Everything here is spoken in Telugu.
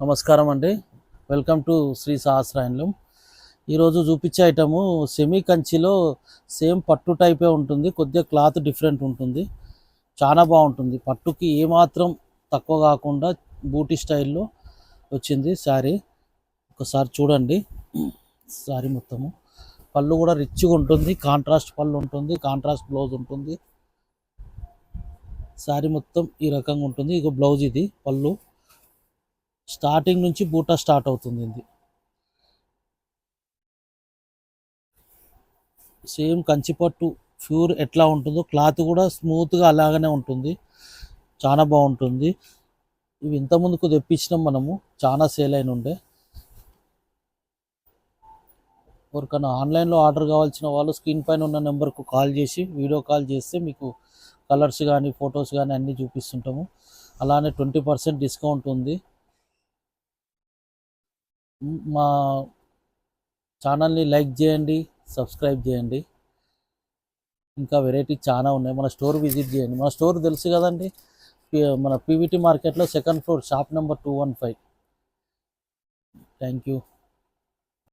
నమస్కారం అండి. Welcome to Sri Sahasrayanam. ఈరోజు చూపించే ఐటము సెమీ కంచిలో సేమ్ పట్టు టైపే ఉంటుంది, కొద్దిగా క్లాత్ డిఫరెంట్ ఉంటుంది. చాలా బాగుంటుంది, పట్టుకి ఏమాత్రం తక్కువ కాకుండా బూటీ స్టైల్లో వచ్చింది శారీ. ఒకసారి చూడండి శారీ మొత్తము. పళ్ళు కూడా రిచ్గా ఉంటుంది, కాంట్రాస్ట్ పళ్ళు ఉంటుంది, కాంట్రాస్ట్ బ్లౌజ్ ఉంటుంది. శారీ మొత్తం ఈ రకంగా ఉంటుంది. ఇక బ్లౌజ్ ఇది పళ్ళు. స్టార్టింగ్ నుంచి బూటా స్టార్ట్ అవుతుంది. ఇది సేమ్ కంచిపట్టు ప్యూర్ ఎట్లా ఉంటుందో క్లాత్ కూడా స్మూత్గా అలాగనే ఉంటుంది, చాలా బాగుంటుంది. ఇవి ఇంత ముందుకు తెప్పించినాం మనము, చాలా సేల్ అయిన ఉండే. ఎవరికైనా ఆన్లైన్లో ఆర్డర్ కావాల్సిన వాళ్ళు స్క్రీన్ పైన ఉన్న నెంబర్కు కాల్ చేసి వీడియో కాల్ చేస్తే మీకు కలర్స్ కానీ ఫొటోస్ కానీ అన్నీ చూపిస్తుంటాము. అలానే 20% డిస్కౌంట్ ఉంది. మా ఛానల్ని లైక్ చేయండి, సబ్స్క్రైబ్ చేయండి. ఇంకా వెరైటీ చాలా ఉన్నాయి. మన స్టోర్ విజిట్ చేయండి. మన స్టోర్ తెలుసు కదండి, మన పీవీటీ మార్కెట్లో second floor, shop number 215. Thank you.